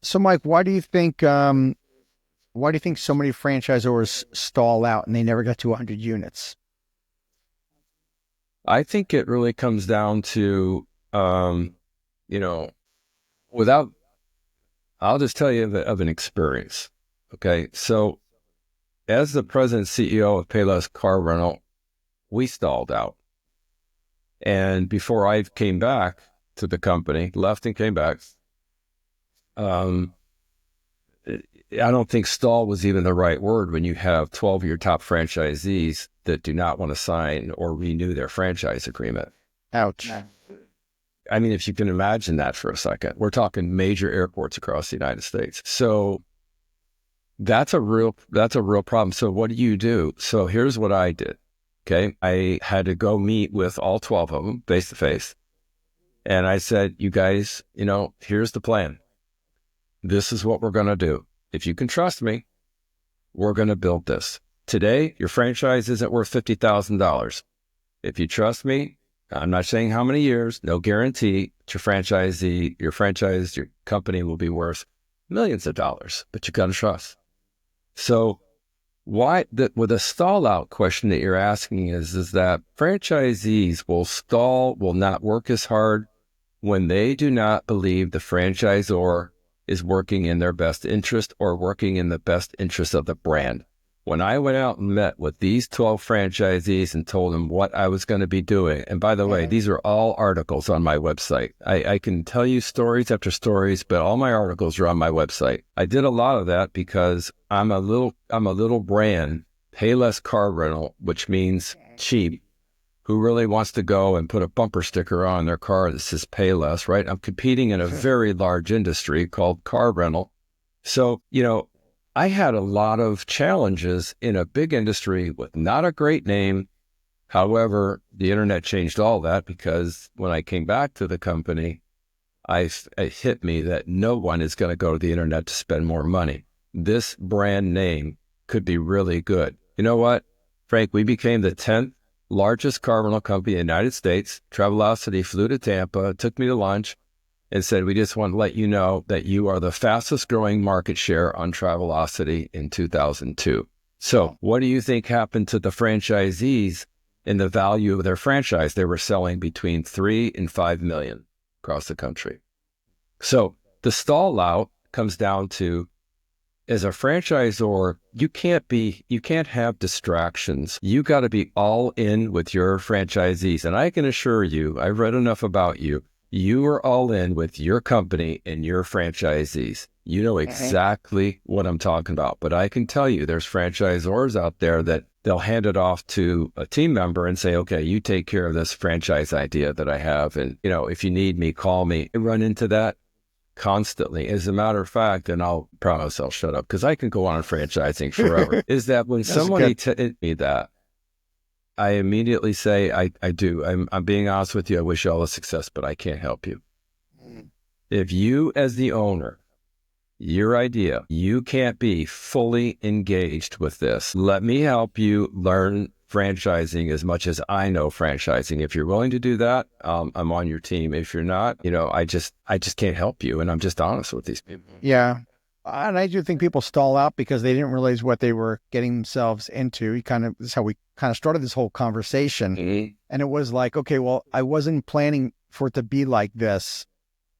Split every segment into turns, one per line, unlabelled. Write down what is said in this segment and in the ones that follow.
So, Mike, why do you think so many franchisors stall out and they never get to 100 units?
I think it really comes down to, you know, without, I'll just tell you of an experience. Okay. So as the president and CEO of Payless Car Rental, we stalled out. And before I came back to the company, left and came back, um, I don't think stall was even the right word when you have 12 of your top franchisees that do not want to sign or renew their franchise agreement.
Ouch.
I mean, if you can imagine that for a second, we're talking major airports across the United States. So that's a real problem. So what do you do? So here's what I did. Okay. I had to go meet with all 12 of them face to face. And I said, you guys, here's the plan. This is what we're going to do. If you can trust me, we're going to build this. Today, your franchise isn't worth $50,000. If you trust me, I'm not saying how many years, no guarantee, but your company will be worth millions of dollars, but you got to trust. So with a stall out question that you're asking is that franchisees will not work as hard when they do not believe the franchisor is working in their best interest or working in the best interest of the brand. When I went out and met with these 12 franchisees and told them what I was going to be doing, and by the way, these are all articles on my website. I can tell you stories after stories, but all my articles are on my website. I did a lot of that because I'm a little brand, Payless Car Rental, which means cheap, who really wants to go and put a bumper sticker on their car that says Payless, right? I'm competing in a very large industry called car rental. So, I had a lot of challenges in a big industry with not a great name. However, the internet changed all that because when I came back to the company, it hit me that no one is going to go to the internet to spend more money. This brand name could be really good. You know what, Frank? We became the 10th largest car rental company in the United States. Travelocity flew to Tampa, took me to lunch, and said, we just want to let you know that you are the fastest growing market share on Travelocity in 2002. So what do you think happened to the franchisees in the value of their franchise? They were selling between 3 and 5 million across the country. So the stall out comes down to, as a franchisor, you can't have distractions. You got to be all in with your franchisees. And I can assure you, I've read enough about you. You are all in with your company and your franchisees. You know exactly what I'm talking about. But I can tell you there's franchisors out there that they'll hand it off to a team member and say, okay, you take care of this franchise idea that I have. And, if you need me, call me. I run into that constantly. As a matter of fact, and I'll promise I'll shut up because I can go on franchising forever, is that when somebody tells me that, I immediately say, I do. I'm being honest with you. I wish you all the success, but I can't help you. If you, as the owner, your idea, you can't be fully engaged with this, let me help you learn franchising as much as I know franchising. If you're willing to do that, I'm on your team. If you're not, I just can't help you. And I'm just honest with these people.
Yeah. And I do think people stall out because they didn't realize what they were getting themselves into. This is how we kind of started this whole conversation.
Mm-hmm.
And it was like, okay, well, I wasn't planning for it to be like this.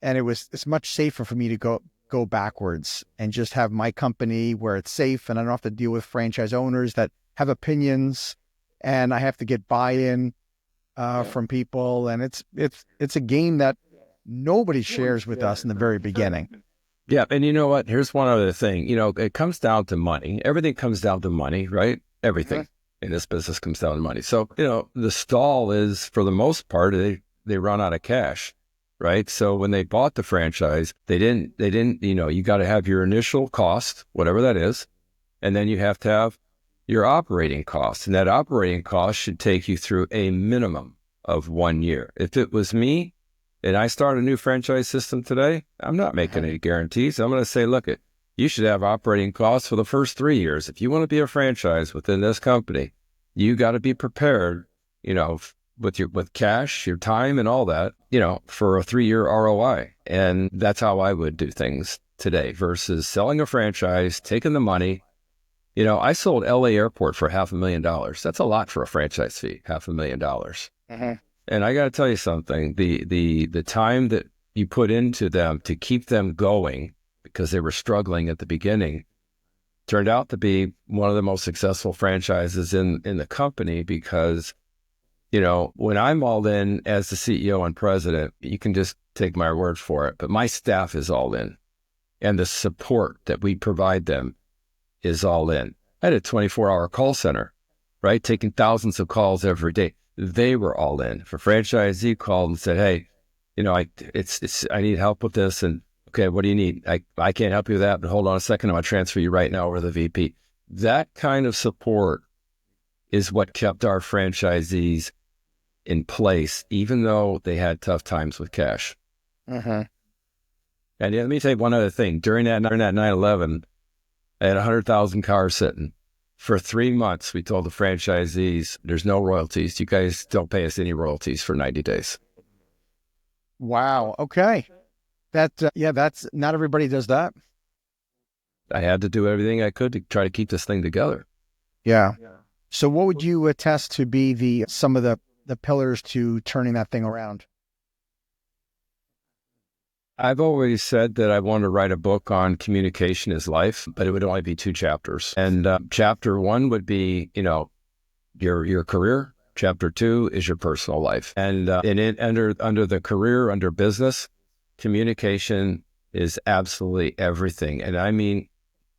And it's much safer for me to go backwards and just have my company where it's safe and I don't have to deal with franchise owners that have opinions and I have to get buy-in from people. And it's a game that nobody shares with us in the very beginning.
Yeah. And you know what? Here's one other thing. It comes down to money. Everything comes down to money, right? Everything in this business comes down to money. So, the stall is, for the most part, they run out of cash, right? So when they bought the franchise, they didn't, you got to have your initial cost, whatever that is. And then you have to have your operating costs. And that operating cost should take you through a minimum of 1 year. If it was me, and I start a new franchise system today, I'm not making any guarantees. I'm going to say, look, you should have operating costs for the first 3 years. If you want to be a franchise within this company, you got to be prepared, with cash, your time and all that, for a 3-year ROI. And that's how I would do things today versus selling a franchise, taking the money. I sold LA Airport for $500,000. That's a lot for a franchise fee, $500,000.
Mm-hmm.
And I got to tell you something, the time that you put into them to keep them going because they were struggling at the beginning turned out to be one of the most successful franchises in the company because, when I'm all in as the CEO and president, you can just take my word for it, but my staff is all in and the support that we provide them is all in. I had a 24-hour call center, right? Taking thousands of calls every day. They were all in. If a franchisee called and said, hey, I need help with this. And okay, what do you need? I can't help you with that, but hold on a second. I'm going to transfer you right now over to the VP. That kind of support is what kept our franchisees in place, even though they had tough times with cash.
Mm-hmm.
And let me tell you one other thing. During that 9/11, I had 100,000 cars sitting. For 3 months, we told the franchisees, there's no royalties. You guys don't pay us any royalties for 90 days.
Wow. Okay. That's not everybody does that.
I had to do everything I could to try to keep this thing together.
Yeah. So what would you attest to be some of the pillars to turning that thing around?
I've always said that I want to write a book on communication is life, but it would only be 2 chapters. And chapter 1 would be, your career. Chapter 2 is your personal life. And under the career, under business, communication is absolutely everything. And I mean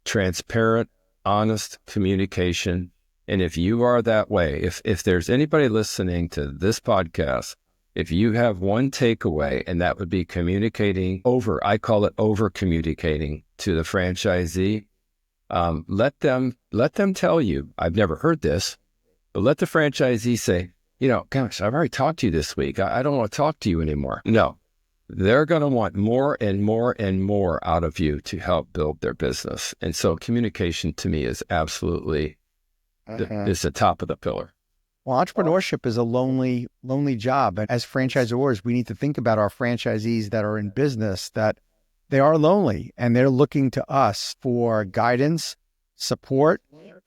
transparent, honest communication. And if you are that way, if there's anybody listening to this podcast, if you have one takeaway, and that would be communicating I call it over communicating to the franchisee, let them tell you, I've never heard this, but let the franchisee say, gosh, I've already talked to you this week. I don't want to talk to you anymore. No, they're going to want more and more and more out of you to help build their business. And so communication to me is absolutely is the top of the pillar.
Well, entrepreneurship is a lonely job. And as franchisors, we need to think about our franchisees that are in business, that they are lonely and they're looking to us for guidance, support.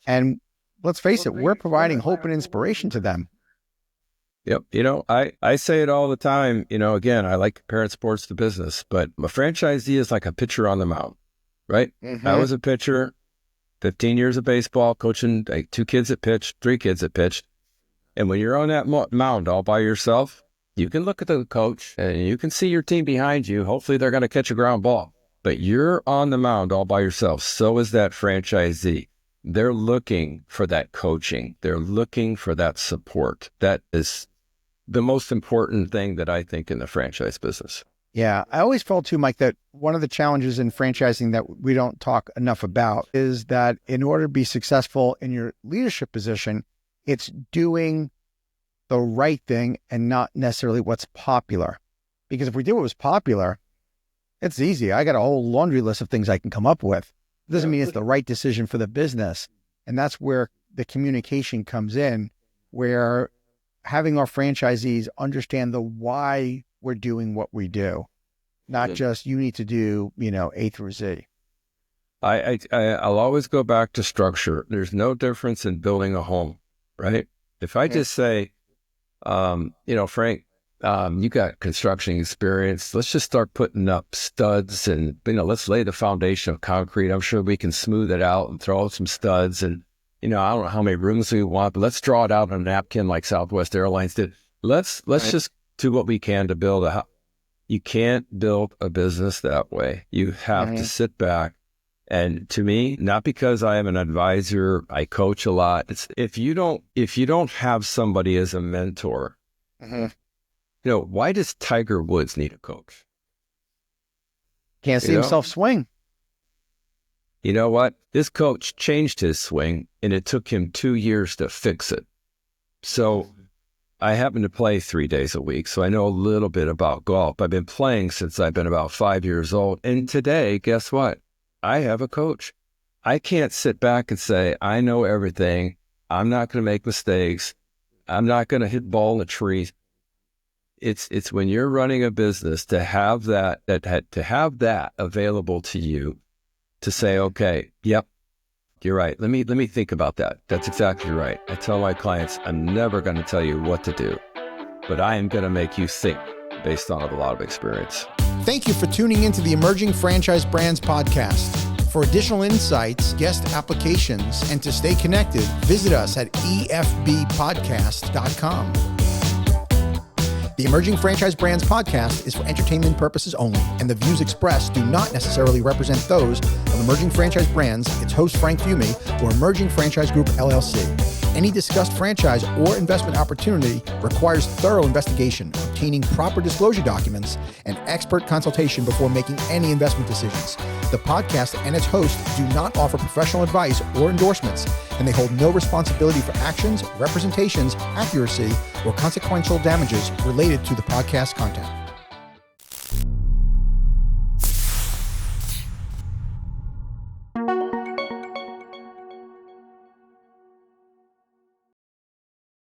And let's face it, we're providing hope and inspiration to them.
Yep. I say it all the time, again, I like comparing sports to business, but a franchisee is like a pitcher on the mound, right?
Mm-hmm.
I was a pitcher, 15 years of baseball, coaching 2 kids that pitched, 3 kids that pitched. And when you're on that mound all by yourself, you can look at the coach and you can see your team behind you. Hopefully they're going to catch a ground ball, but you're on the mound all by yourself. So is that franchisee. They're looking for that coaching. They're looking for that support. That is the most important thing that I think in the franchise business.
Yeah. I always felt too, Mike, that one of the challenges in franchising that we don't talk enough about is that in order to be successful in your leadership position, it's doing the right thing and not necessarily what's popular. Because if we do what was popular, it's easy. I got a whole laundry list of things I can come up with. It doesn't mean it's the right decision for the business. And that's where the communication comes in, where having our franchisees understand the why we're doing what we do, not just you need to do, A through Z.
I'll always go back to structure. There's no difference in building a home. Right? If I just say, Frank, you got construction experience. Let's just start putting up studs and, let's lay the foundation of concrete. I'm sure we can smooth it out and throw out some studs. And, I don't know how many rooms we want, but let's draw it out on a napkin like Southwest Airlines did. Let's just do what we can to build a house. You can't build a business that way. You have to sit back. And to me, not because I am an advisor, I coach a lot. It's if you don't have somebody as a mentor, why does Tiger Woods need a coach?
Can't see himself swing.
You know what? This coach changed his swing, and it took him 2 years to fix it. So I happen to play 3 days a week, so I know a little bit about golf. I've been playing since I've been about 5 years old. And today, guess what? I have a coach. I can't sit back and say, I know everything. I'm not going to make mistakes. I'm not going to hit ball in the trees. it's when you're running a business to have that available to you to say, okay, yep, you're right. Let me think about that. That's exactly right. I tell my clients, I'm never going to tell you what to do, but I am going to make you think based on a lot of experience.
Thank you for tuning into the Emerging Franchise Brands podcast. For additional insights, guest applications, and to stay connected, visit us at efbpodcast.com. The Emerging Franchise Brands podcast is for entertainment purposes only, and the views expressed do not necessarily represent those of Emerging Franchise Brands, its host Frank Fiume, or Emerging Franchise Group, LLC. Any discussed franchise or investment opportunity requires thorough investigation, obtaining proper disclosure documents, and expert consultation before making any investment decisions. The podcast and its host do not offer professional advice or endorsements, and they hold no responsibility for actions, representations, accuracy, or consequential damages related to the podcast content.